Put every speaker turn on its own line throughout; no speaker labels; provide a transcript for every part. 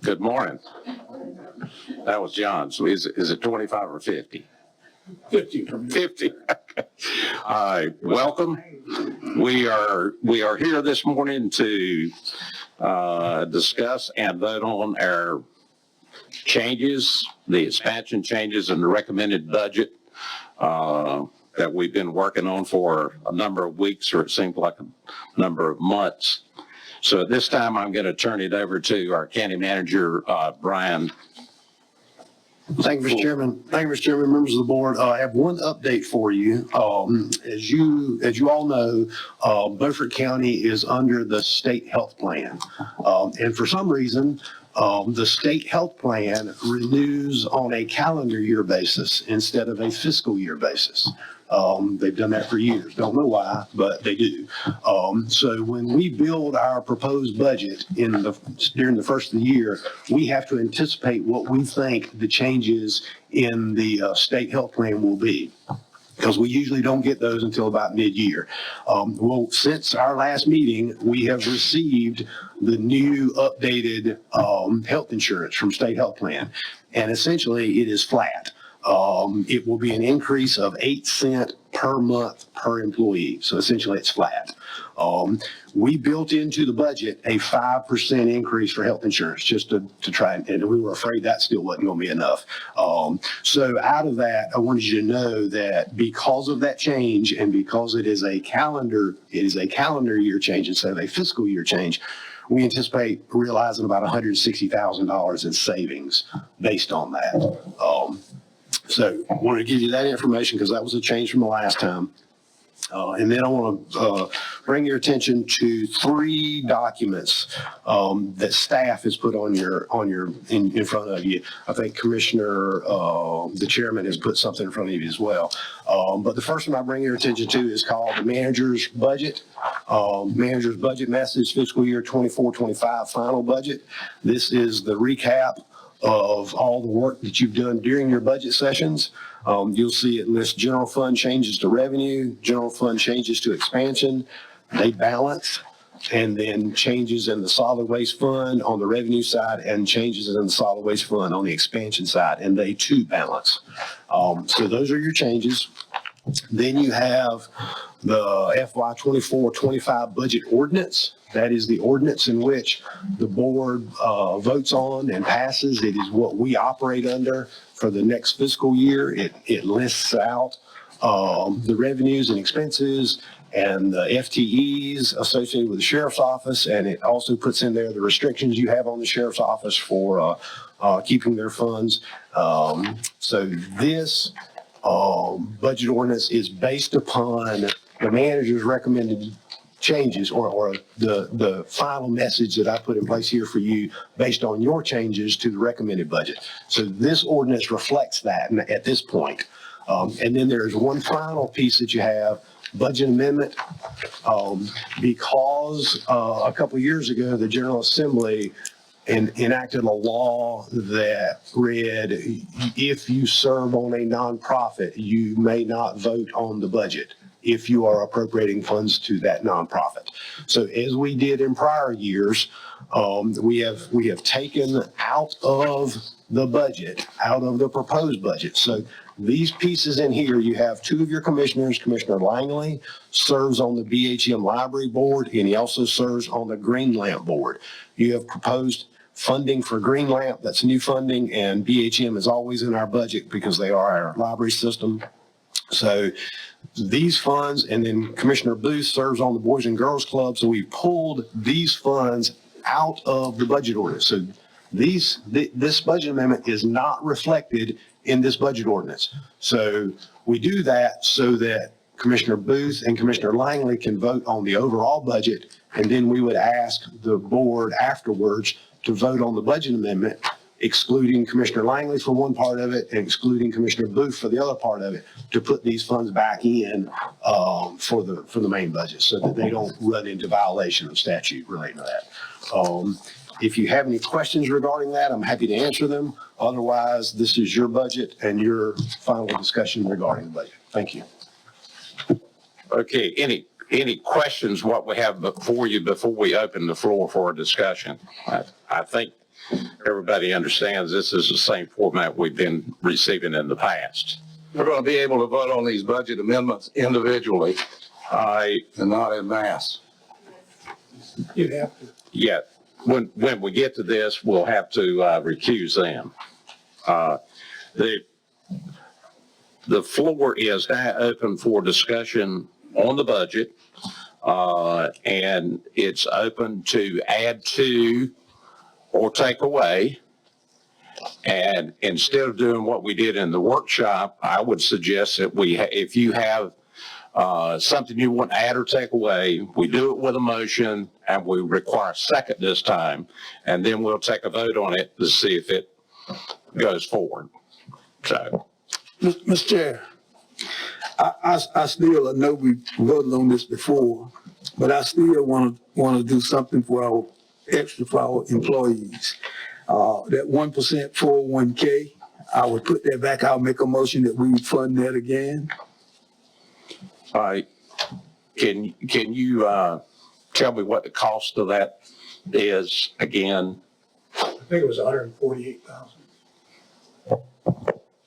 Good morning. That was John. So is it 25 or 50?
50.
50. All right. Welcome. We are here this morning to discuss and vote on our changes, the expansion changes in the recommended budget that we've been working on for a number of weeks, or it seems like a number of months. So at this time, I'm going to turn it over to our county manager, Brian.
Thank you, Mr. Chairman. Thank you, Mr. Chairman, members of the board. I have one update for you. As you all know, Beaufort County is under the state health plan. And for some reason, the state health plan renews on a calendar year basis instead of a fiscal year basis. They've done that for years. Don't know why, but they do. So when we build our proposed budget during the first of the year, we have to anticipate what we think the changes in the state health plan will be, because we usually don't get those until about mid-year. Well, since our last meeting, we have received the new updated health insurance from state health plan, and essentially it is flat. It will be an increase of 8 cents per month per employee. So essentially it's flat. We built into the budget a 5% increase for health insurance just to try, and we were afraid that still wasn't going to be enough. So out of that, I wanted you to know that because of that change, and because it is a calendar year change instead of a fiscal year change, we anticipate realizing about $160,000 in savings based on that. So I wanted to give you that information because that was a change from the last time. And then I want to bring your attention to 3 documents that staff has put in front of you. I think Commissioner, the chairman, has put something in front of you as well. But the first one I bring your attention to is called the manager's budget. Manager's budget message, fiscal year 24-25 final budget. This is the recap of all the work that you've done during your budget sessions. You'll see it lists general fund changes to revenue, general fund changes to expansion. They balance, and then changes in the solid waste fund on the revenue side and changes in the solid waste fund on the expansion side, and they too balance. So those are your changes. Then you have the FY 24-25 budget ordinance. That is the ordinance in which the board votes on and passes. It is what we operate under for the next fiscal year. It lists out the revenues and expenses and the FTEs associated with the sheriff's office, and it also puts in there the restrictions you have on the sheriff's office for keeping their funds. So this budget ordinance is based upon the manager's recommended changes or the final message that I put in place here for you based on your changes to the recommended budget. So this ordinance reflects that at this point. And then there's one final piece that you have, budget amendment. Because a couple of years ago, the General Assembly enacted a law that read, if you serve on a nonprofit, you may not vote on the budget if you are appropriating funds to that nonprofit. So as we did in prior years, we have taken out of the budget, out of the proposed budget. So these pieces in here, you have 2 of your commissioners. Commissioner Langley serves on the BHM Library Board, and he also serves on the Green Lamp Board. You have proposed funding for Green Lamp, that's new funding, and BHM is always in our budget because they are our library system. So these funds, and then Commissioner Booth serves on the Boys and Girls Club, so we pulled these funds out of the budget ordinance. So this budget amendment is not reflected in this budget ordinance. So we do that so that Commissioner Booth and Commissioner Langley can vote on the overall budget, and then we would ask the board afterwards to vote on the budget amendment, excluding Commissioner Langley for one part of it and excluding Commissioner Booth for the other part of it, to put these funds back in for the main budget so that they don't run into violation of statute relating to that. If you have any questions regarding that, I'm happy to answer them. Otherwise, this is your budget and your final discussion regarding the budget. Thank you.
Okay, any questions what we have for you before we open the floor for a discussion? I think everybody understands this is the same format we've been receiving in the past.
We're going to be able to vote on these budget amendments individually
I,
and not en masse.
You'd have to.
yeah, when we get to this, we'll have to recuse them. The floor is now open for discussion on the budget, and it's open to add to or take away. And instead of doing what we did in the workshop, I would suggest that if you have something you want to add or take away, we do it with a motion, and we require a second this time, and then we'll take a vote on it to see if it goes forward. So,
Mr. Chair, I still, I know we voted on this before, but I still want to do something for our employees. That 1% 401k, I would put that back. I'll make a motion that we fund that again.
all right, can you tell me what the cost of that is again?
I think it was 148,000.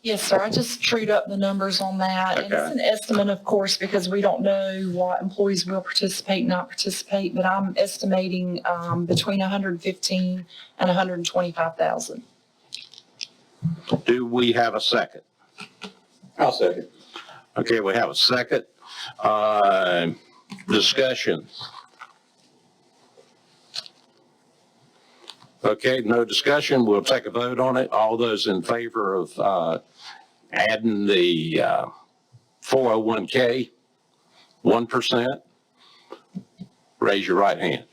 Yes, sir. I just trued up the numbers on that. And
Okay.
it's an estimate, of course, because we don't know what employees will participate, not participate, but I'm estimating between 115 and 125,000.
Do we have a second?
I'll second.
Okay, we have a second. Discussion. Okay, no discussion. We'll take a vote on it. All those in favor of adding the 401k 1%, raise your right hand.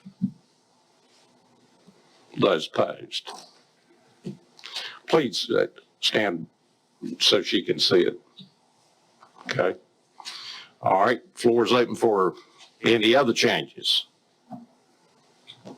Those opposed. Please stand so she can see it. Okay. All right, floor is open for any other changes.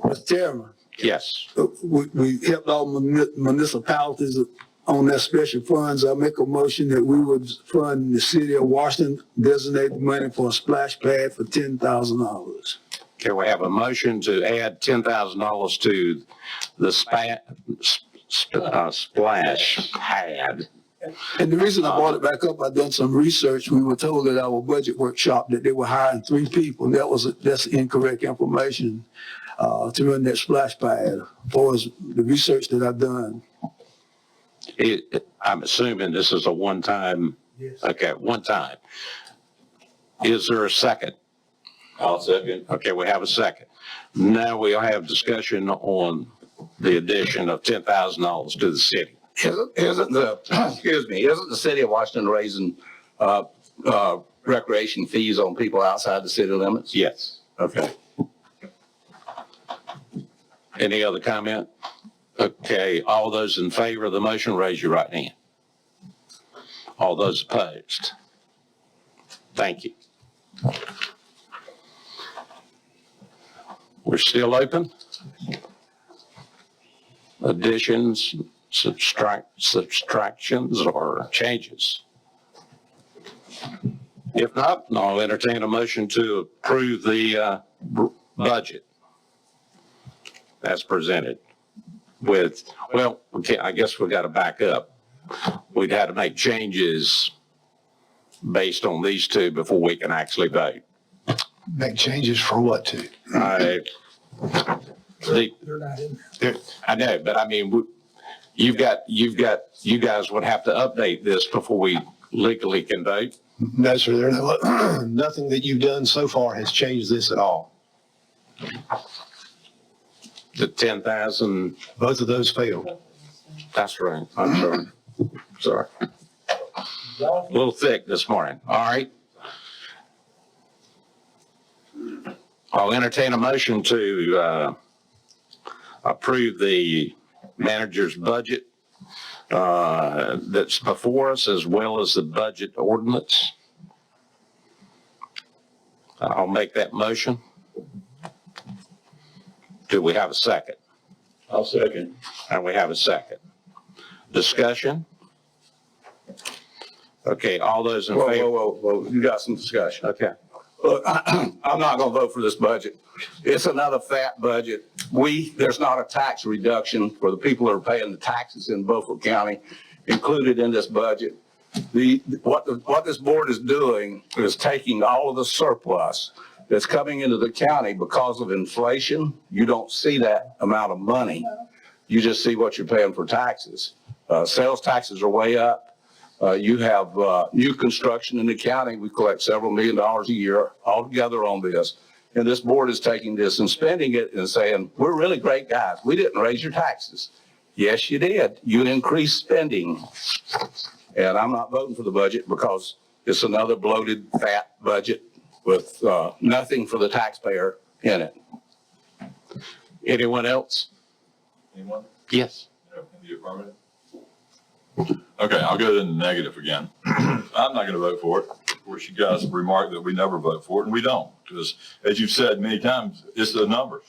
Mr. Chairman,
Yes.
we helped all municipalities on their special funds. I make a motion that we would fund the city of Washington, designate money for a splash pad for $10,000.
Okay, we have a motion to add $10,000 to the splash pad.
And the reason I brought it back up, I've done some research. We were told at our budget workshop that they were hiring 3 people. And that's incorrect information to run that splash pad, as far as the research that I've done.
I'm assuming this is a one-time.
Yes.
Okay, one time. Is there a second?
I'll second.
Okay, we have a second. Now we'll have discussion on the addition of $10,000 to the city.
Isn't the city of Washington raising recreation fees on people outside the city limits?
Yes.
Okay.
Any other comment? Okay, all those in favor of the motion, raise your right hand. All those opposed? Thank you. We're still open? Additions, subtractions, or changes? If not, I'll entertain a motion to approve the budget as presented with, well, okay, I guess we got to back up. We'd had to make changes based on these two before we can actually vote.
Make changes for what to?
They're
not in there.
I know, but I mean, you guys would have to update this before we legally can vote.
No, sir, nothing that you've done so far has changed this at all.
The 10,000,
Both of those failed.
that's right. I'm sorry. Sorry. A little thick this morning. All right. I'll entertain a motion to approve the manager's budget that's before us, as well as the budget ordinance. I'll make that motion. Do we have a second?
I'll second.
And we have a second. Discussion? Okay, all those in favor?
Whoa. You got some discussion.
Okay.
Look, I'm not going to vote for this budget. It's another fat budget there's not a tax reduction for the people that are paying the taxes in Beaufort County included in this budget. What this board is doing is taking all of the surplus that's coming into the county because of inflation. You don't see that amount of money. You just see what you're paying for taxes. Sales taxes are way up. You have new construction in the county. We collect several $1 million a year altogether on this. And this board is taking this and spending it and saying, we're really great guys. We didn't raise your taxes. Yes, you did. You increased spending. And I'm not voting for the budget because it's another bloated, fat budget with nothing for the taxpayer in it.
Anyone else?
Anyone?
Yes.
In the affirmative? Okay, I'll go to the negative again. I'm not going to vote for it. Of course, you guys remarked that we never vote for it, and we don't. Because, as you've said many times, it's the numbers.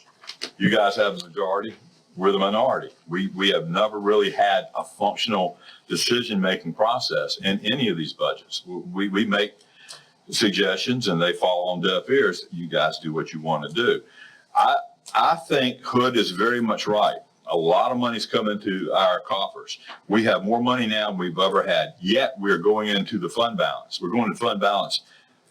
You guys have the majority. We're the minority. We have never really had a functional decision-making process in any of these budgets. We make suggestions, and they fall on deaf ears. You guys do what you want to do. I think Hood is very much right. A lot of money's come into our coffers. We have more money now than we've ever had, yet we're going into the fund balance. We're going to fund balance,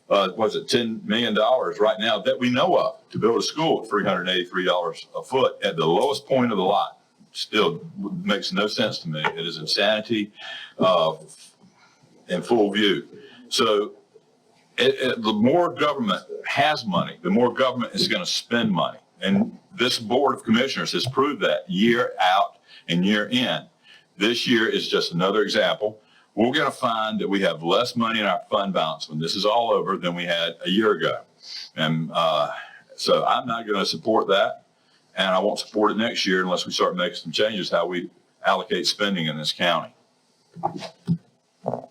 was it $10 million right now that we know of to build a school at $383 a foot at the lowest point of the lot. Still makes no sense to me. It is insanity in full view. So the more government has money, the more government is going to spend money. And this Board of Commissioners has proved that year out and year in. This year is just another example. We're going to find that we have less money in our fund balance when this is all over than we had a year ago. And so I'm not going to support that. And I won't support it next year unless we start making some changes how we allocate spending in this county.
You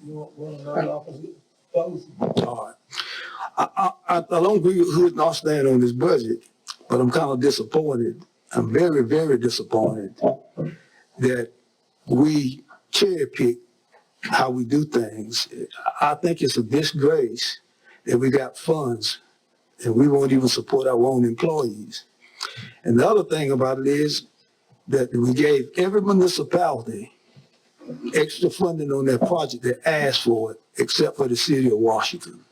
want another opposite? Both. All right. I don't agree with Hood not stand on this budget, but I'm kind of disappointed. I'm very, very disappointed that we cherry pick how we do things. I think it's a disgrace that we got funds and we won't even support our own employees. And the other thing about it is that we gave every municipality extra funding on their project that asked for it, except for the city of Washington.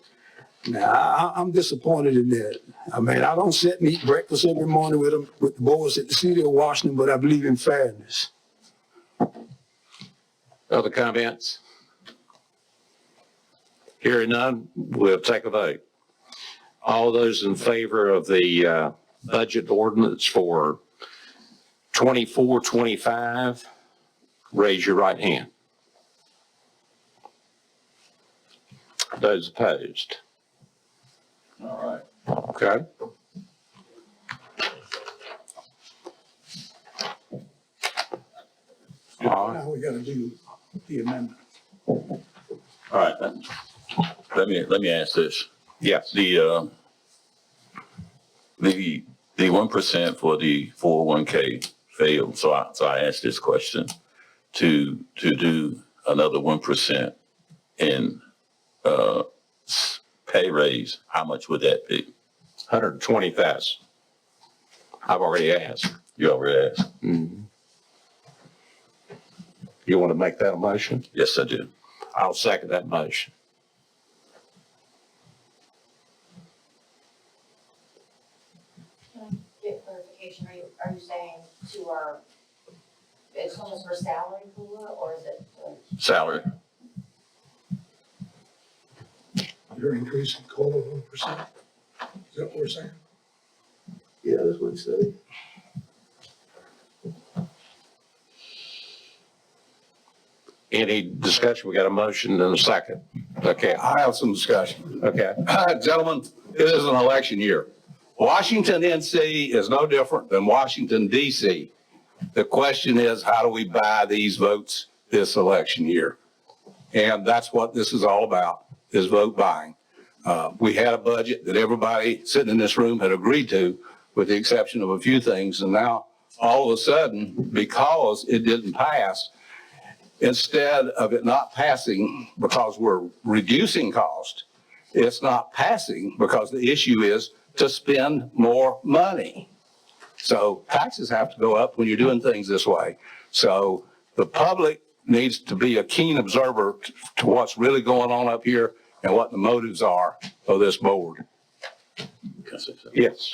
Now, I'm disappointed in that. I mean, I don't sit and eat breakfast every morning with them, with the boys at the city of Washington, but I believe in fairness.
Other comments? Hearing none, we'll take a vote. All those in favor of the budget ordinance for 24-25, raise your right hand. Those opposed?
All right.
Okay.
Now we gotta do the amendment.
All right. Let me ask this.
Yes.
The 1% for the 401k failed. So I asked this question to do another 1% in pay raise. How much would that be?
120,000. I've already asked.
You already asked.
Mm-hmm. You want to make that a motion?
Yes, I do.
I'll second that motion.
Can I get clarification? Are you saying to our, it's almost for salary pool, or is it?
Salary.
You're increasing COLA 1%? Is that what we're saying? Yeah, that's what he said.
Any discussion? We got a motion and a second. Okay.
I have some discussion.
Okay.
Gentlemen, it is an election year. Washington, NC is no different than Washington, DC. The question is, how do we buy these votes this election year? And that's what this is all about, is vote buying. We had a budget that everybody sitting in this room had agreed to, with the exception of a few things. And now all of a sudden, because it didn't pass, instead of it not passing because we're reducing cost, it's not passing because the issue is to spend more money. So taxes have to go up when you're doing things this way. So the public needs to be a keen observer to what's really going on up here and what the motives are of this board.
Yes.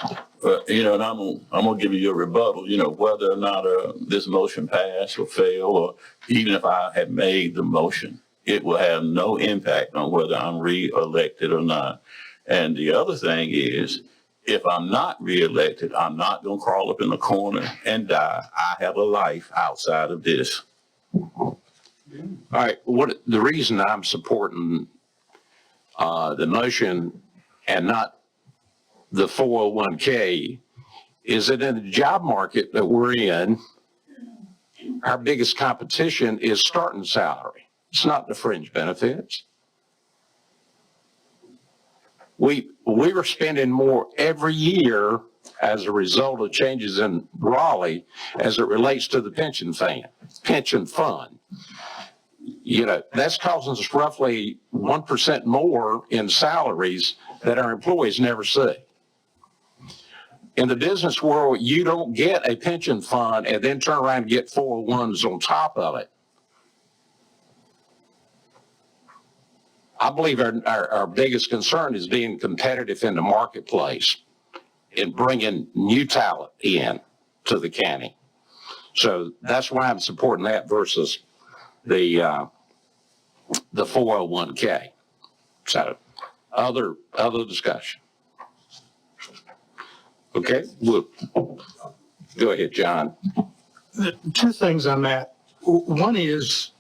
And I'm gonna give you a rebuttal, whether or not, this motion pass or fail, or even if I had made the motion, it will have no impact on whether I'm re-elected or not. And the other thing is, if I'm not re-elected, I'm not gonna crawl up in the corner and die. I have a life outside of this.
All right, the reason I'm supporting the motion and not the 401k is that in the job market that we're in, our biggest competition is starting salary. It's not the fringe benefits. We were spending more every year as a result of changes in Raleigh as it relates to the pension fund. That's causing us roughly 1% more in salaries that our employees never see. In the business world, you don't get a pension fund and then turn around and get 401s on top of it. I believe our biggest concern is being competitive in the marketplace and bringing new talent in to the county. So that's why I'm supporting that versus the 401k. So other discussion. Okay, well, go ahead, John.
Two things on that. One is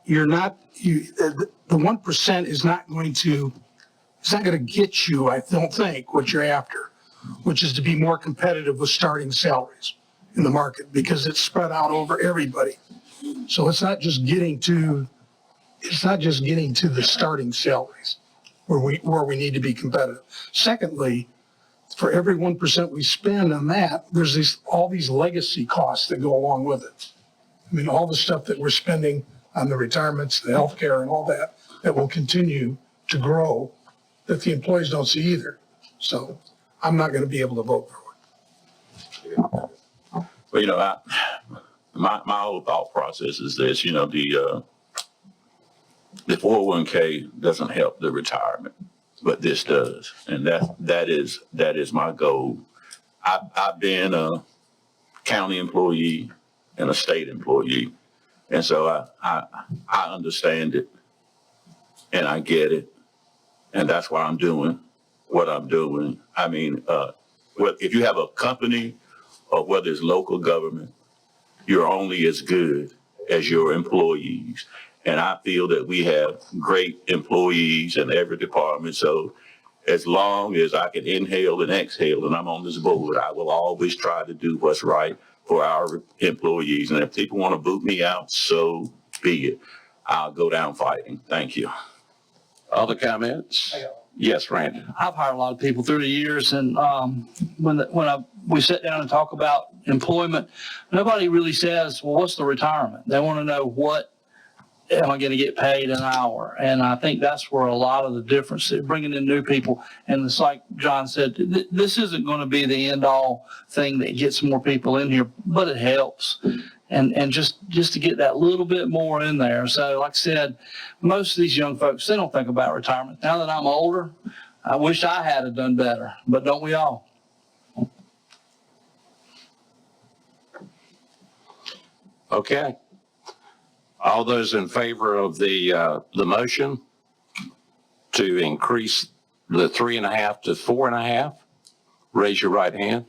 the 1% is not going to get you, I don't think, what you're after, which is to be more competitive with starting salaries in the market because it's spread out over everybody. So it's not just getting to the starting salaries where we need to be competitive. Secondly, for every 1% we spend on that, there's all these legacy costs that go along with it. I mean, all the stuff that we're spending on the retirements, the healthcare and all that will continue to grow that the employees don't see either. So I'm not going to be able to vote for it.
Well, my whole thought process is this, the 401k doesn't help the retirement, but this does. And that is my goal. I've been a county employee and a state employee. And so I understand it and I get it. And that's why I'm doing what I'm doing. I mean, if you have a company or whether it's local government, you're only as good as your employees. And I feel that we have great employees in every department. So as long as I can inhale and exhale and I'm on this board, I will always try to do what's right for our employees. And if people want to boot me out, so be it. I'll go down fighting. Thank you.
Other comments? Yes, Randy.
I've hired a lot of people through the years, and we sit down and talk about employment, nobody really says, well, what's the retirement? They want to know what am I going to get paid an hour? And I think that's where a lot of the difference is, bringing in new people. And it's like John said, this isn't going to be the end all thing that gets more people in here, but it helps. And just to get that little bit more in there. So like I said, most of these young folks, they don't think about retirement. Now that I'm older, I wish I had done better, but don't we all?
Okay. All those in favor of the motion to increase the 3.5 to 4.5, raise your right hand.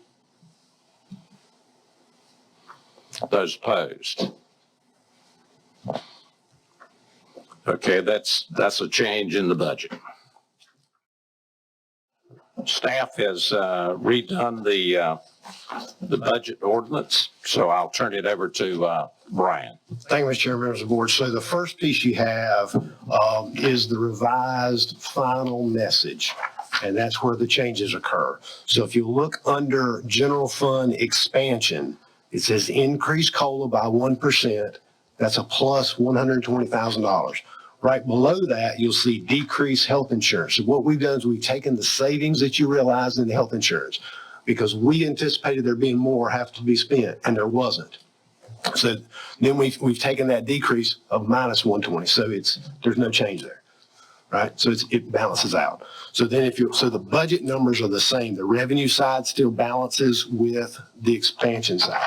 Those opposed. Okay, that's a change in the budget. Staff has redone the budget ordinance, so I'll turn it over to Brian.
Thank you, Mr. Chairman, members of the board. So the first piece you have is the revised final message, and that's where the changes occur. So if you look under general fund expansion, it says increase COLA by 1%. That's a plus $120,000. Right below that, you'll see decrease health insurance. So what we've done is we've taken the savings that you realized in the health insurance. because we anticipated there being more have to be spent, and there wasn't. So then we've taken that decrease of minus 120. So there's no change there, right? So it balances out. So then so the budget numbers are the same. The revenue side still balances with the expansion side.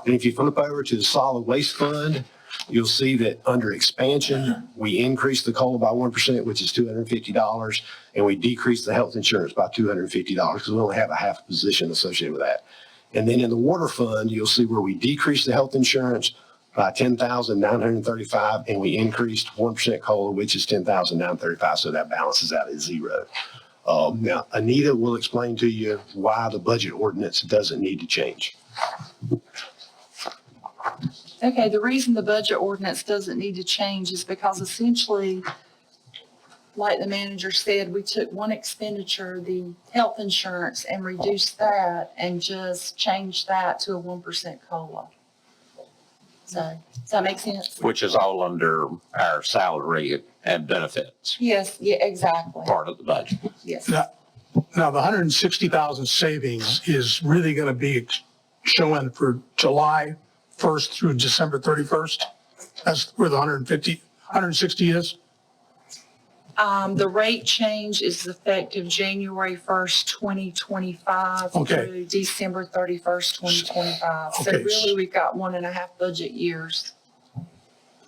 And if you flip over to the solid waste fund, you'll see that under expansion, we increased the COLA by 1%, which is $250, and we decreased the health insurance by $250 because we only have a half position associated with that. And then in the water fund, you'll see where we decreased the health insurance by $10,935, and we increased 1% COLA, which is $10,935. So that balances out at zero. Now, Anita will explain to you why the budget ordinance doesn't need to change.
Okay, the reason the budget ordinance doesn't need to change is because essentially, like the manager said, we took one expenditure, the health insurance, and reduced that and just changed that to a 1% COLA. So, does that make sense?
Which is all under our salary and benefits
Yes, yeah, exactly.
part of the budget.
Yes.
Now, the 160,000 savings is really going to be showing for July 1st through December 31st. That's where the 160 is.
The rate change is effective January 1st, 2025
Okay.
through December 31st, 2025. So
Okay.
really, we've got 1.5 budget years.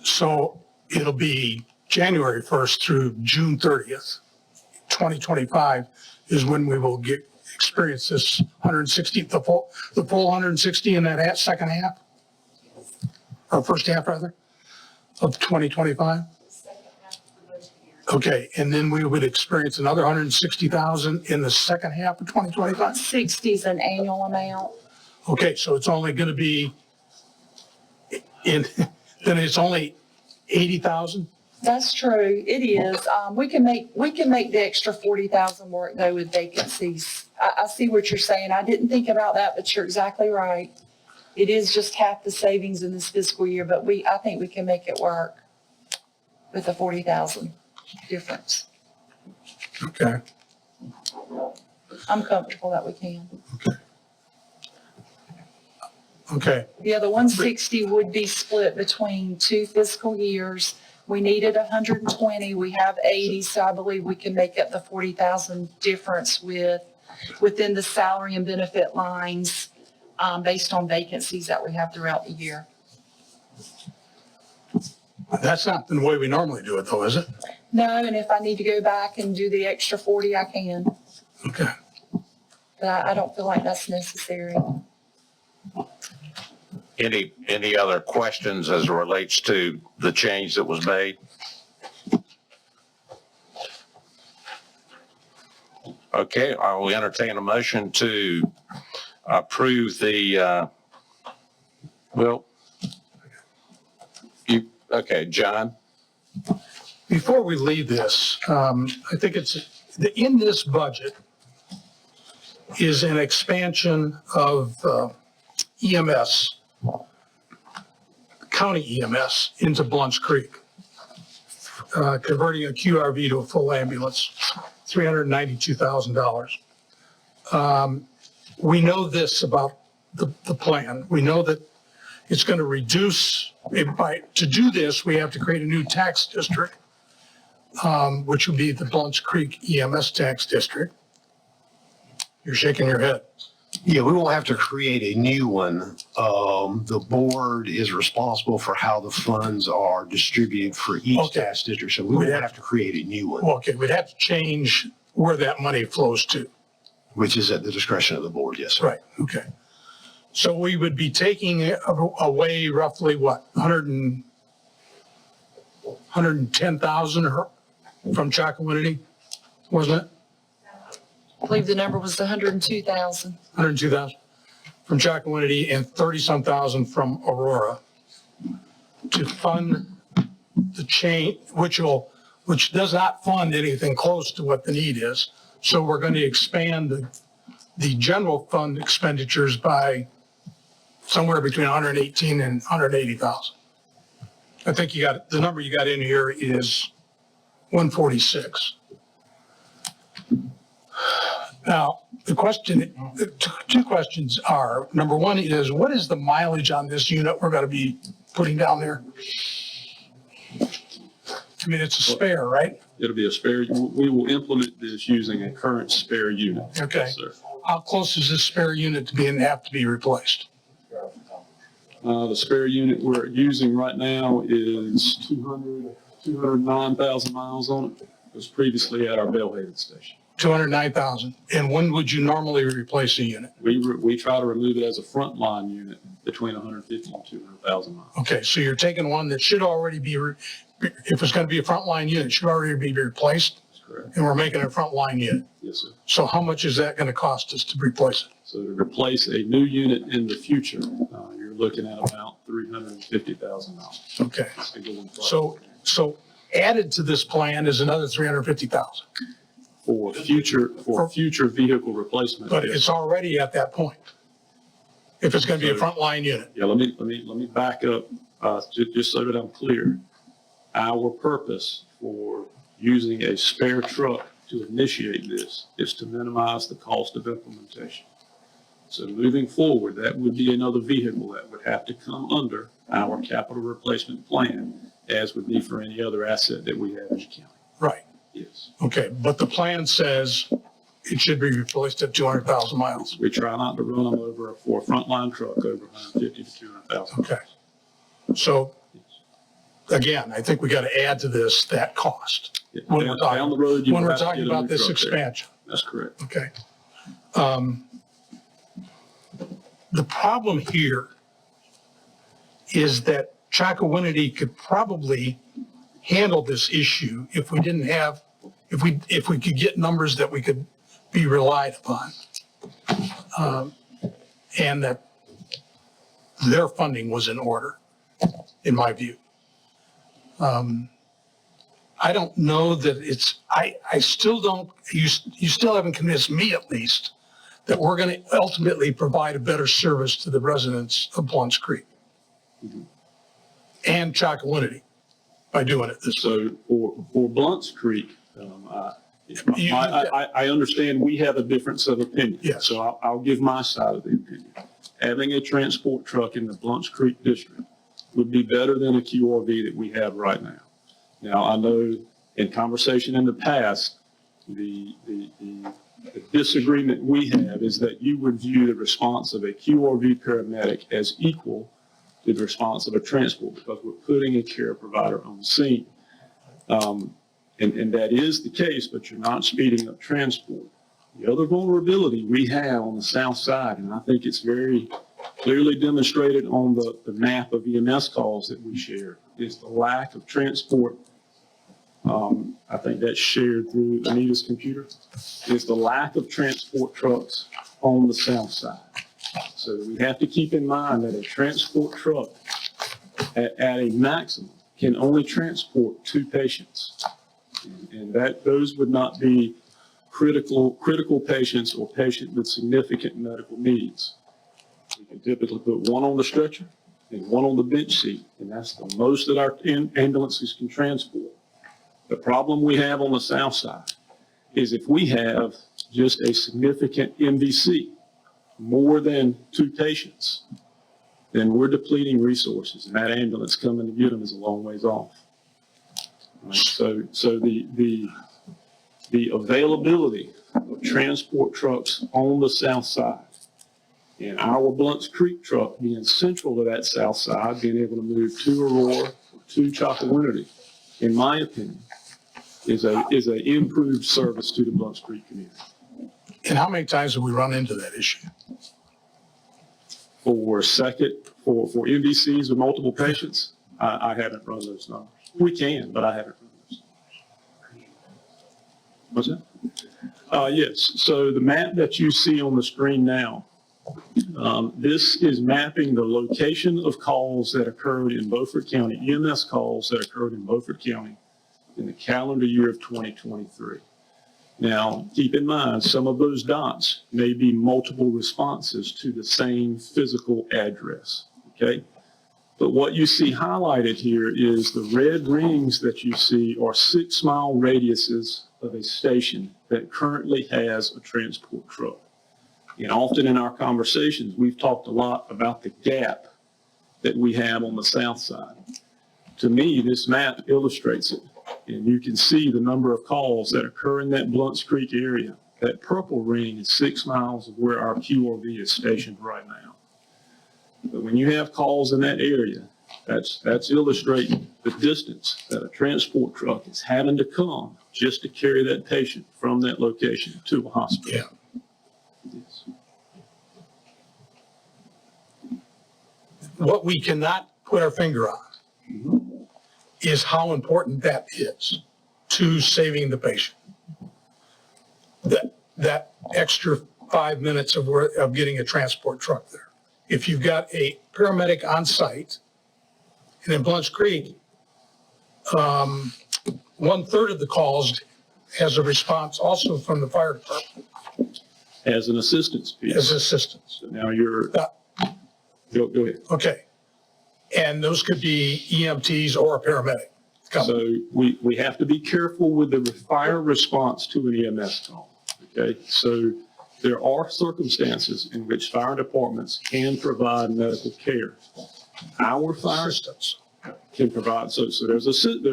So it'll be January 1st through June 30th, 2025 is when we will experience this 160, the full 160 in that second half, or first half rather, of 2025. Okay, and then we would experience another 160,000 in the second half of 2025?
60 is an annual amount.
Okay, so it's only going to be then it's only 80,000?
That's true. It is. We can make the extra 40,000 work though with vacancies. I see what you're saying. I didn't think about that, but you're exactly right. It is just half the savings in this fiscal year, but I think we can make it work with the 40,000 difference.
Okay,
I'm comfortable that we can.
okay.
Yeah, the 160 would be split between 2 fiscal years. We needed 120, we have 80, so I believe we can make up the 40,000 difference within the salary and benefit lines, based on vacancies that we have throughout the year.
That's not the way we normally do it though, is it?
No, and if I need to go back and do the extra 40, I can,
Okay.
but I don't feel like that's necessary.
Any other questions as it relates to the change that was made? Okay, I will entertain a motion to approve okay, John?
Before we leave this, I think in this budget is an expansion of EMS, county EMS into Blunt's Creek, converting a QRV to a full ambulance, $392,000. We know this about the plan. We know that it's going to reduce, to do this, we have to create a new tax district, which would be the Blunt's Creek EMS tax district. You're shaking your head.
Yeah, we won't have to create a new one. The board is responsible for how the funds are distributed for each
Okay.
tax district, so we won't have to create a new one,
Well, okay, we'd have to change where that money flows to.
which is at the discretion of the board, yes, sir.
Right, okay. So we would be taking away roughly what, 110,000 from Chakawinity, wasn't it?
I believe the number was 102,000.
102,000 from Chakawinity and 30-some thousand from Aurora to fund the chain, which does not fund anything close to what the need is. So we're going to expand the general fund expenditures by somewhere between 118 and 180,000. I think the number you got in here is 146. Now, the question, two questions are, number one is, what is the mileage on this unit we're gonna be putting down there? I mean, it's a spare, right?
It'll be a spare, we will implement this using a current spare unit.
Okay.
Yes, sir.
How close is this spare unit to being, have to be replaced?
The spare unit we're using right now is 209,000 miles on it. It was previously at our Bellhaven station.
209,000. And when would you normally replace a unit?
We try to remove it as a frontline unit between 150 and 200,000 miles.
Okay, so you're taking one that should already be, if it's gonna be a frontline unit, it should already be replaced,
That's correct.
and we're making it a frontline unit.
Yes, sir.
So how much is that gonna cost us to replace it?
So to replace a new unit in the future, you're looking at about $350,000.
Okay,
Single and private.
so added to this plan is another 350,000,
For future vehicle replacement.
but
yes.
it's already at that point. If it's gonna be a frontline unit.
Yeah, let me back up, just so that I'm clear. Our purpose for using a spare truck to initiate this is to minimize the cost of implementation. So moving forward, that would be another vehicle that would have to come under our capital replacement plan, as would be for any other asset that we have in the county.
Right,
Yes.
okay, but the plan says it should be replaced at 200,000 miles.
We try not to run them over for a frontline truck over 150 to 200,000.
Okay. So again, I think we got to add to this that cost
Yeah,
when we're talking-
down the road, you
when
would
we're
have to
talking
get a
about
new
this
truck there.
expansion.
That's correct.
Okay. The problem here is that Chakawinity could probably handle this issue if we didn't have, if we could get numbers that we could be relied upon. And that their funding was in order, in my view. I don't know that it's, I still don't, you still haven't convinced me at least that we're going to ultimately provide a better service to the residents of Blunt's Creek and Chakawinity by doing it this way.
So for Blunt's Creek, I understand we have a difference of opinion.
Yes.
So I'll give my side of the opinion. Having a transport truck in the Blunt's Creek district would be better than a QRV that we have right now. Now, I know in conversation in the past, the disagreement we have is that you would view the response of a QRV paramedic as equal to the response of a transport because we're putting a care provider on the scene. And that is the case, but you're not speeding up transport. The other vulnerability we have on the south side, and I think it's very clearly demonstrated on the map of EMS calls that we share, is the lack of transport. I think that's shared through Anita's computer, is the lack of transport trucks on the south side. So we have to keep in mind that a transport truck at a maximum can only transport 2 patients. And that those would not be critical patients or patients with significant medical needs. We can typically put one on the stretcher and one on the bench seat, and that's the most that our ambulances can transport. The problem we have on the south side is if we have just a significant MVC, more than 2 patients, then we're depleting resources, and that ambulance coming to get them is a long ways off. Right? So the availability of transport trucks on the south side and our Blunt's Creek truck being central to that south side, being able to move to Aurora, to Chakawinity, in my opinion, is a improved service to the Blunt's Creek community.
And how many times have we run into that issue?
For MVCs with multiple patients, I haven't run those numbers. We can, but I haven't run those. What's that? Yes, so the map that you see on the screen now, this is mapping the location of calls that occurred in Beaufort County, EMS calls that occurred in Beaufort County in the calendar year of 2023. Now, keep in mind, some of those dots may be multiple responses to the same physical address, okay? But what you see highlighted here is the red rings that you see are 6-mile radiuses of a station that currently has a transport truck. And often in our conversations, we've talked a lot about the gap that we have on the south side. To me, this map illustrates it. And you can see the number of calls that occur in that Blunts Creek area. That purple ring is 6 miles of where our QRV is stationed right now. But when you have calls in that area, that's illustrating the distance that a transport truck is having to come just to carry that patient from that location to a hospital.
Yeah.
Yes.
What we cannot put our finger on is how important that is to saving the patient. That extra 5 minutes of getting a transport truck there. If you've got a paramedic on site, and in Blunts Creek, 1/3 of the calls has a response also from the fire department
As an assistance piece.
as assistance.
So now you're,
Uh,
go ahead.
Okay. And those could be EMTs or a paramedic.
So we have to be careful with the fire response to an EMS call, okay? So there are circumstances in which fire departments can provide medical care. Our fire
Assistance.
can provide, so there's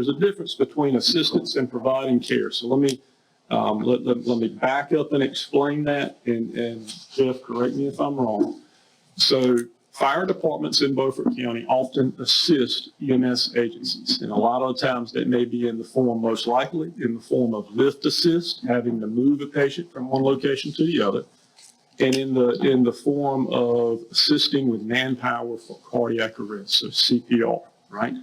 a difference between assistance and providing care. So let me back up and explain that, and Jeff, correct me if I'm wrong. So fire departments in Beaufort County often assist EMS agencies, and a lot of times that may be in the form, most likely, in the form of lift assist, having to move a patient from one location to the other, and in the form of assisting with manpower for cardiac arrest, so CPR, right?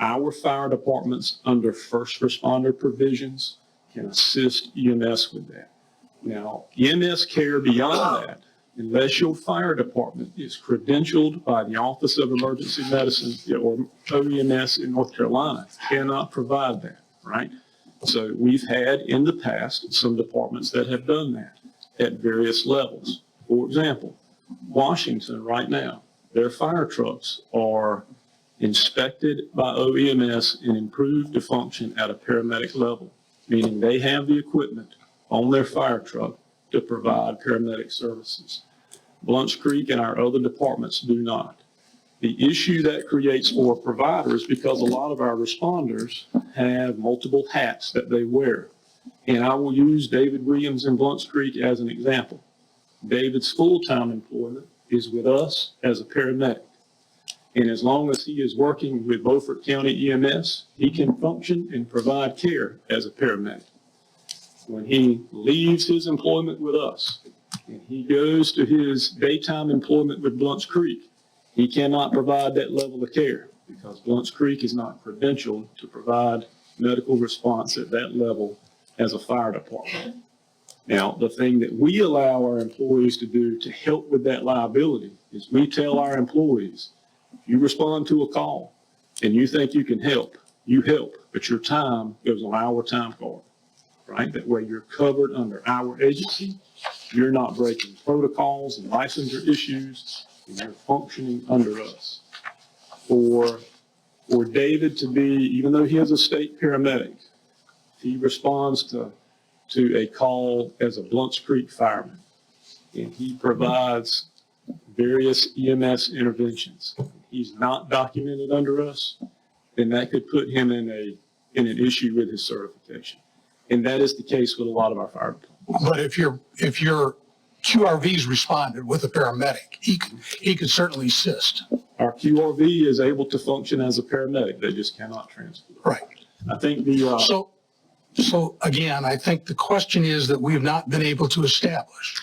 Our fire departments, under first responder provisions, can assist EMS with that. Now, EMS care beyond that, unless your fire department is credentialed by the Office of Emergency Medicine or OEMS in North Carolina, cannot provide that, right? So we've had in the past some departments that have done that at various levels. For example, Washington right now, their fire trucks are inspected by OEMS and improved to function at a paramedic level, meaning they have the equipment on their fire truck to provide paramedic services. Blunts Creek and our other departments do not. The issue that creates for providers, because a lot of our responders have multiple hats that they wear. And I will use David Williams in Blunts Creek as an example. David's full-time employment is with us as a paramedic. And as long as he is working with Beaufort County EMS, he can function and provide care as a paramedic. When he leaves his employment with us and he goes to his daytime employment with Blunts Creek, he cannot provide that level of care because Blunts Creek is not credentialed to provide medical response at that level as a fire department. Now, the thing that we allow our employees to do to help with that liability is we tell our employees, if you respond to a call and you think you can help, you help, but your time goes on our time card, right? That way you're covered under our agency. You're not breaking protocols and licensure issues, and you're functioning under us. For David to be, even though he is a state paramedic, he responds to a call as a Blunts Creek fireman, and he provides various EMS interventions. He's not documented under us, then that could put him in an issue with his certification. And that is the case with a lot of our fire departments.
But if your QRV's responded with a paramedic, he could certainly assist.
Our QRV is able to function as a paramedic. They just cannot transport.
Right.
I think
So again, I think the question is that we have not been able to establish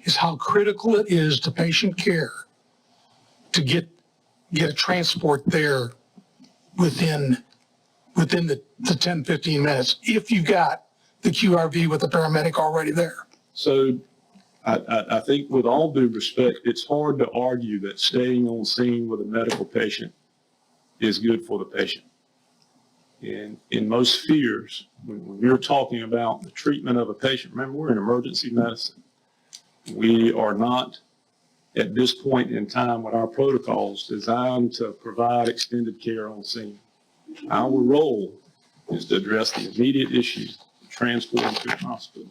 is how critical it is to patient care to get a transport there within the 10, 15 minutes if you've got the QRV with the paramedic already there.
So I think with all due respect, it's hard to argue that staying on scene with a medical patient is good for the patient. And in most spheres, when you're talking about the treatment of a patient, remember we're in emergency medicine. We are not at this point in time with our protocols designed to provide extended care on scene. Our role is to address the immediate issue, transport to the hospital.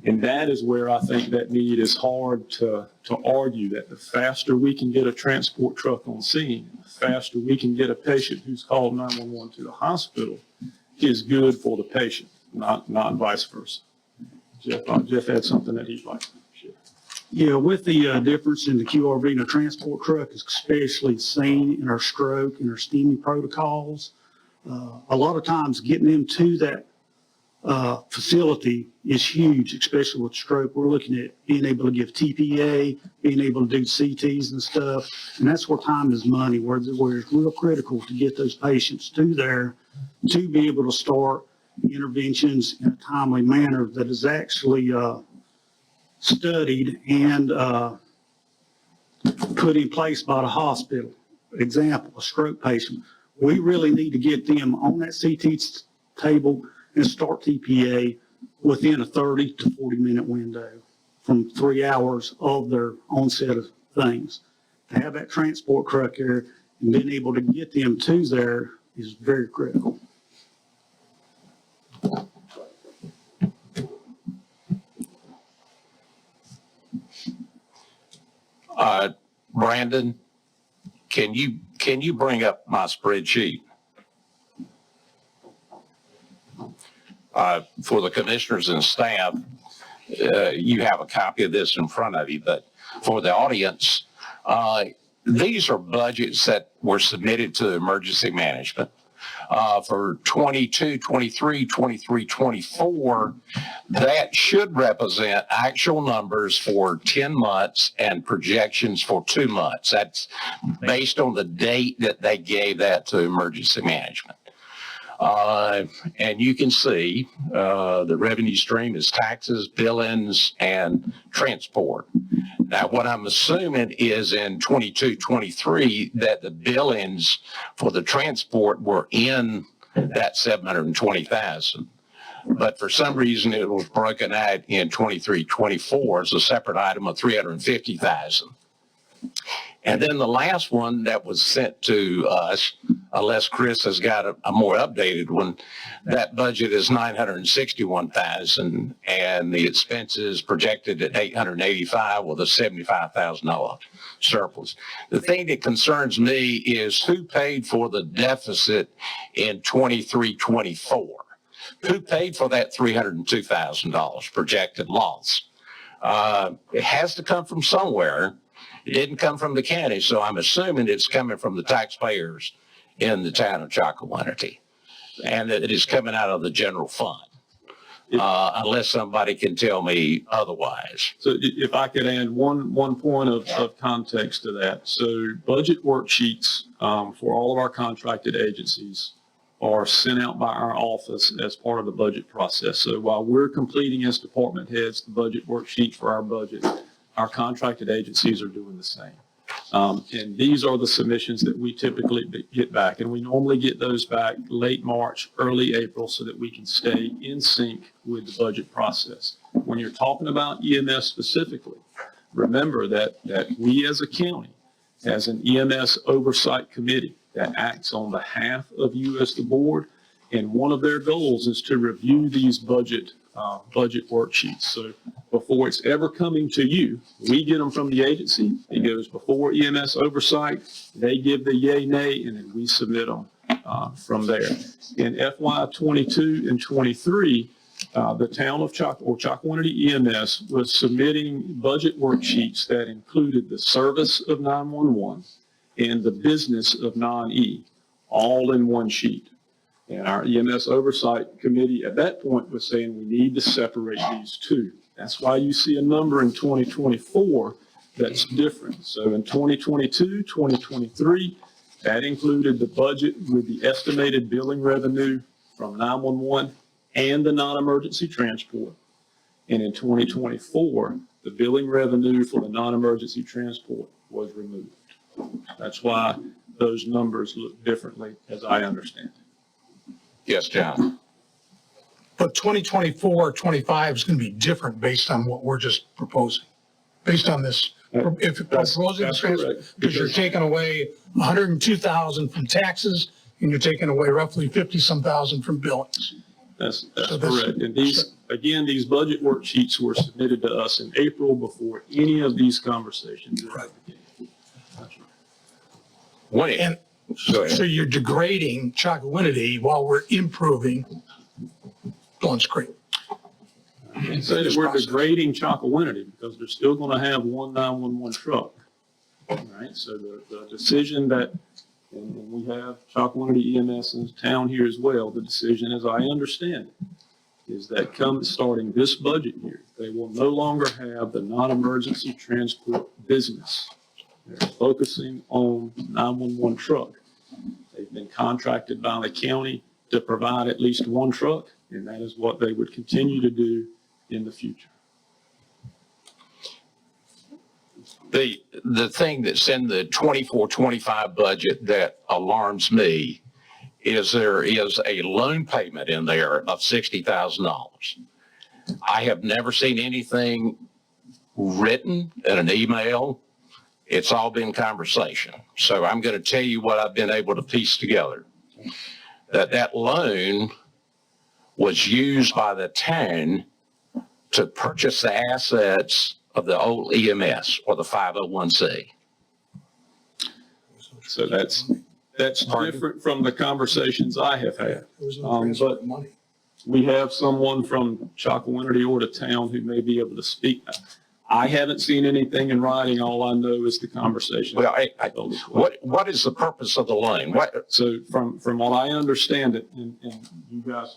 And that is where I think that need is hard to argue, that the faster we can get a transport truck on scene, the faster we can get a patient who's called 911 to the hospital is good for the patient, not vice versa. Jeff had something that he'd like to share.
Yeah, with the difference in the QRV and the transport truck, especially seen in our stroke and our STEMI protocols, a lot of times getting them to that facility is huge, especially with stroke. We're looking at being able to give TPA, being able to do CTs and stuff, and that's where time is money, where it's real critical to get those patients to there to be able to start interventions in a timely manner that is actually studied and put in place by the hospital. Example, a stroke patient. We really need to get them on that CT table and start TPA within a 30 to 40 minute window from 3 hours of their onset of things. To have that transport truck there and being able to get them to there is very critical.
Brandon, can you bring up my spreadsheet? For the commissioners and staff, you have a copy of this in front of you, but for the audience, these are budgets that were submitted to emergency management. For 22, 23, 23, 24, that should represent actual numbers for 10 months and projections for 2 months. That's based on the date that they gave that to emergency management. And you can see the revenue stream is taxes, billings, and transport. Now, what I'm assuming is in 22, 23 that the billings for the transport were in that 720,000. But for some reason, it was broken out in 23, 24 as a separate item of 350,000. And then the last one that was sent to us, unless Chris has got a more updated one, that budget is 961,000 and the expenses projected at 885 with a $75,000 surplus. The thing that concerns me is who paid for the deficit in 23, 24? Who paid for that $302,000 projected loss? It has to come from somewhere. It didn't come from the county, so I'm assuming it's coming from the taxpayers in the town of Chocowinity, and that it is coming out of the general fund, unless somebody can tell me otherwise.
So if I could add one point of context to that. So budget worksheets for all of our contracted agencies are sent out by our office as part of the budget process. So while we're completing as department heads the budget worksheet for our budget, our contracted agencies are doing the same. And these are the submissions that we typically get back. And we normally get those back late March, early April, so that we can stay in sync with the budget process. When you're talking about EMS specifically, remember that we as a county has an EMS oversight committee that acts on behalf of you as the board. And one of their goals is to review these budget worksheets. So before it's ever coming to you, we get them from the agency. It goes before EMS oversight. They give the yay, nay, and then we submit them from there. In FY 22 and 23, the town of Chocowinity EMS was submitting budget worksheets that included the service of 911 and the business of non-E, all in one sheet. And our EMS oversight committee at that point was saying we need to separate these two. That's why you see a number in 2024 that's different. So in 2022, 2023, that included the budget with the estimated billing revenue from 911 and the non-emergency transport. And in 2024, the billing revenue for the non-emergency transport was removed. That's why those numbers look differently, as I understand it.
Yes, John.
But 2024, 25 is going to be different based on what we're just proposing, based on this. If you're proposing this, because you're taking away 102,000 from taxes and you're taking away roughly 50-some thousand from billings.
That's
So this-
correct. And these budget worksheets were submitted to us in April before any of these conversations.
Right.
When,
And
go ahead.
so you're degrading Chocowinity while we're improving Blunt's Creek.
And say that we're degrading Chocowinity because they're still going to have one 911 truck. Right? So the decision that, and we have Chocowinity EMS in town here as well, the decision, as I understand it, is that starting this budget year, they will no longer have the non-emergency transport business. They're focusing on 911 truck. They've been contracted by the county to provide at least one truck, and that is what they would continue to do in the future.
The thing that's in the 24-25 budget that alarms me is there is a loan payment in there of $60,000. I have never seen anything written in an email. It's all been conversation. So I'm going to tell you what I've been able to piece together. That loan was used by the town to purchase the assets of the old EMS or the 501c.
So that's different from the conversations I have had.
There was no transfer
But
of money.
we have someone from Chocowinity or the town who may be able to speak. I haven't seen anything in writing. All I know is the conversation.
Well, what is the purpose of the loan? What?
So from what I understand it, and you guys,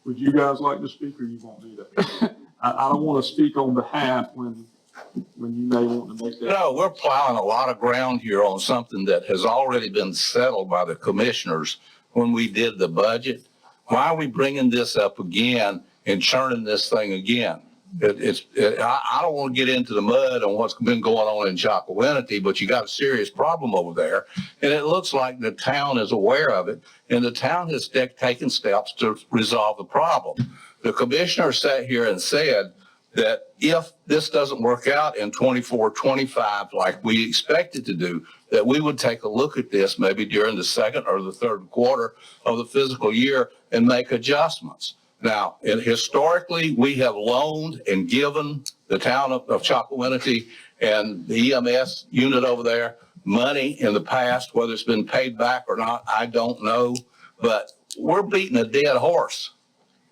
would you guys like to speak or you want me to? I don't want to speak on behalf when you may want to make that.
No, we're plowing a lot of ground here on something that has already been settled by the commissioners when we did the budget. Why are we bringing this up again and churning this thing again? I don't want to get into the mud on what's been going on in Chocowinity, but you got a serious problem over there. And it looks like the town is aware of it, and the town has taken steps to resolve the problem. The commissioner sat here and said that if this doesn't work out in 24-25 like we expected to do, that we would take a look at this maybe during the second or the third quarter of the fiscal year and make adjustments. Now, historically, we have loaned and given the town of Chocowinity and the EMS unit over there money in the past. Whether it's been paid back or not, I don't know. But we're beating a dead horse.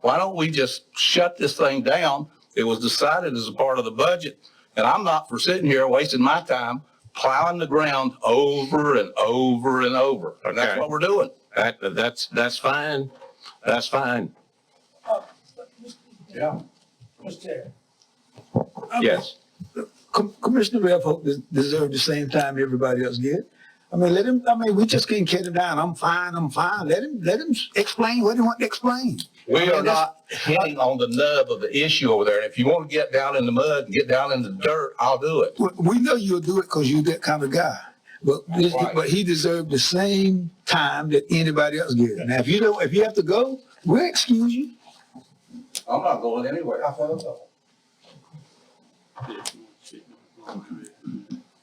Why don't we just shut this thing down? It was decided as a part of the budget. And I'm not for sitting here wasting my time plowing the ground over and over and over. And that's
Okay.
what we're doing.
That's fine. That's fine.
Yeah.
Mr. Chair.
Yes.
Commissioner Beaufort deserve the same time everybody else get. I mean, we just can't cut him down. I'm fine. Let him explain what he want to explain.
We are not hitting on the nub of the issue over there. And if you want to get down in the mud and get down in the dirt, I'll do it.
We know you'll do it because you're that kind of guy. But
Right.
but he deserved the same time that anybody else gets. Now, if you have to go, we'll excuse you.
I'm not going anywhere.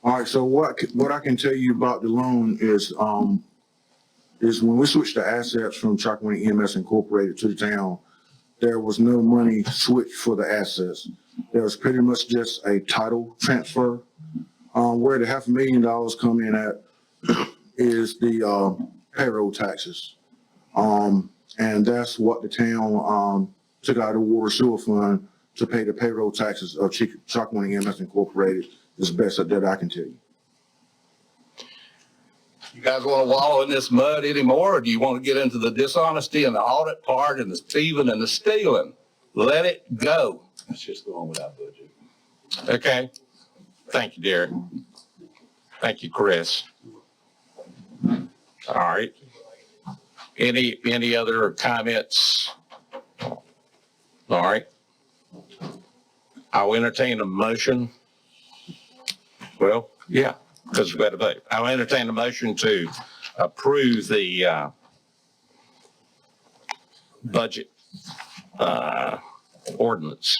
All right, so what I can tell you about the loan is when we switched the assets from Chocowinity EMS Incorporated to the town, there was no money switched for the assets. There was pretty much just a title transfer. Where the $500,000 come in at is the payroll taxes. And that's what the town took out of the water sewer fund to pay the payroll taxes of Chocowinity EMS Incorporated. Is the best that I can tell you.
You guys want to wallow in this mud anymore, or do you want to get into the dishonesty and the audit part and the thieving and the stealing? Let it go. Let's just go on with our budget.
Okay. Thank you, Derek. Thank you, Chris. All right. Any other comments? All right. I'll entertain a motion. Well, yeah, because we've got to vote. I'll entertain a motion to approve the budget ordinance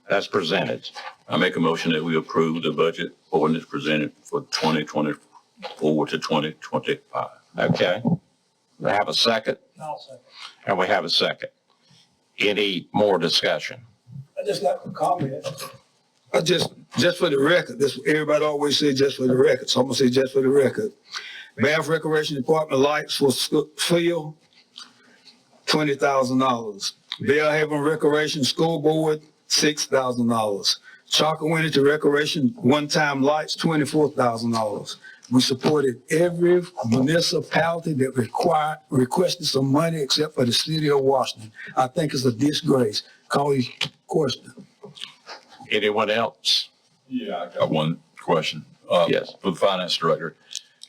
as presented.
I make a motion that we approve the budget ordinance presented for 2024 to 2025.
Okay. We have a second? And we have a second. Any more discussion?
I just like to comment. Just for the record, this, everybody always say just for the record, so I'm gonna say just for the record. Bath Recreation Department lights for field, $20,000. Bellhaven Recreation School Board, $6,000. Chalkawinity to Recreation one-time lights, $24,000. We supported every municipality that requested some money except for the city of Washington. I think it's a disgrace. Call your question.
Anyone else?
Yeah, I got one question.
Yes.
For the finance director.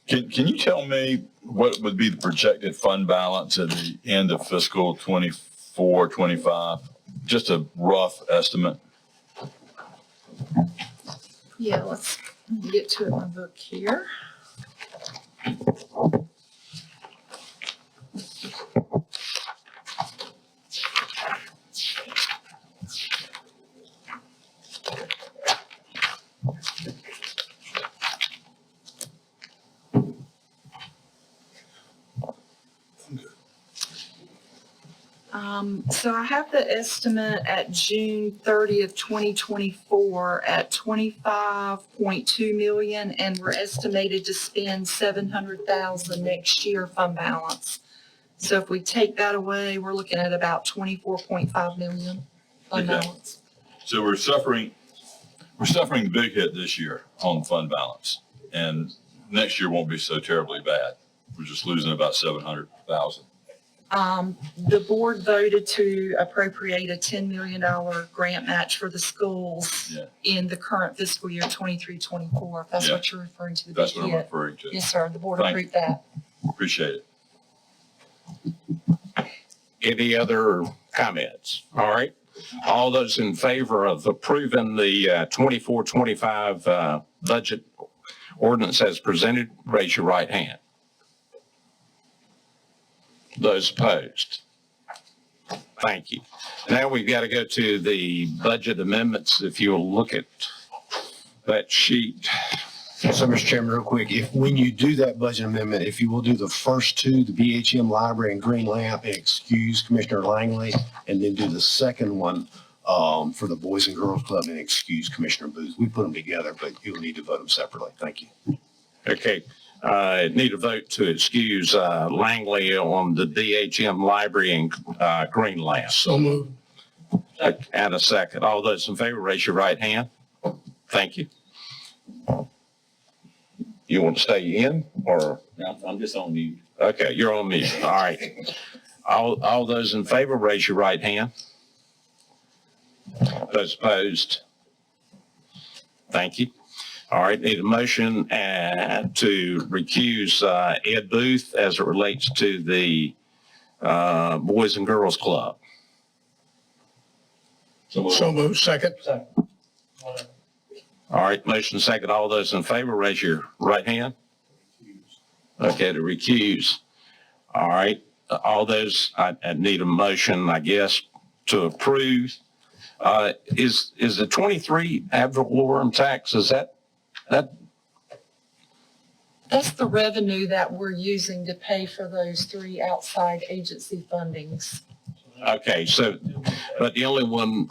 Can you tell me what would be the projected fund balance at the end of fiscal 24, 25? Just a rough estimate.
Yeah, let's get to it in my book here. So I have the estimate at June 30th, 2024 at 25.2 million, and we're estimated to spend 700,000 next year fund balance. So if we take that away, we're looking at about 24.5 million fund
Okay.
balance.
So we're suffering the big hit this year on fund balance, and next year won't be so terribly bad. We're just losing about 700,000.
The board voted to appropriate a $10 million grant match for the schools
Yeah.
in the current fiscal year 23-24. If that's
Yeah.
what you're referring to. The
That's
big
what I'm
hit.
referring to.
Yes, sir. The board
Thank
approved that.
Appreciate it.
Any other comments? All right. All those in favor of approving the 24-25 budget ordinance as presented, raise your right hand. Those opposed? Thank you. Now we've got to go to the budget amendments. If you'll look at that sheet.
So, Mr. Chairman, real quick, when you do that budget amendment, if you will do the first two, the BHM Library and Green Lamp, and excuse Commissioner Langley, and then do the second one for the Boys and Girls Club and excuse Commissioner Booth. We put them together, but you'll need to vote them separately. Thank you.
Okay. Need a vote to excuse Langley on the BHM Library and Green Lamp.
So moved.
And a second. All those in favor, raise your right hand. Thank you. You want to stay in or?
I'm just on mute.
Okay, you're on mute. All right. All those in favor, raise your right hand. Those opposed? Thank you. All right, need a motion to recuse Ed Booth as it relates to the Boys and Girls Club.
So moved. Second.
All right, motion second. All those in favor, raise your right hand. Okay, to recuse. All right, all those, I need a motion, I guess, to approve. Is the 23 ad valorem tax, is that?
That's the revenue that we're using to pay for those three outside agency fundings.
Okay, so, but the only one,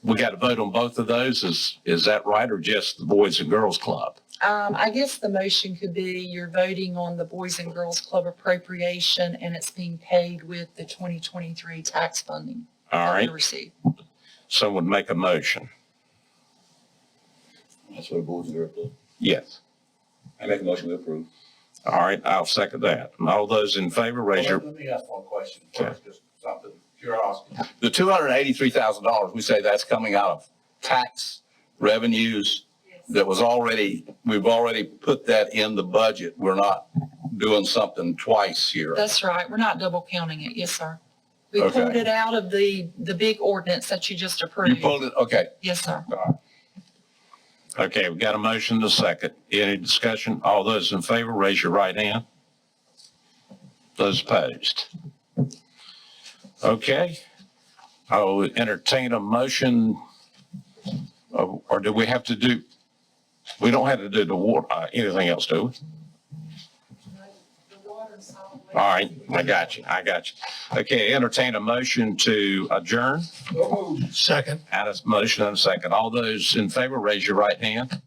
we got to vote on both of those, is that right, or just the Boys and Girls Club?
I guess the motion could be you're voting on the Boys and Girls Club appropriation and it's being paid with the 2023 tax funding
All
that we
right,
received.
someone make a motion.
That's what the board's going to approve.
Yes.
I make a motion to approve.
All right, I'll second that. All those in favor, raise your,
Let me ask one question
Okay.
first, just something, curiosity. The $283,000, we say that's coming out of tax revenues that was already, we've already put that in the budget. We're not doing something twice here.
That's right. We're not double counting it. Yes, sir. We
Okay.
pulled it out of the big ordinance that you just
You
approved.
pulled it, okay.
Yes, sir.
okay, we got a motion to second. Any discussion? All those in favor, raise your right hand. Those opposed? Okay, I'll entertain a motion, or do we have to do, we don't have to do the water, anything else, do we?
The water
All right, I got you. Okay, entertain a motion to adjourn.
Second.
Add a motion and a second. All those in favor, raise your right hand.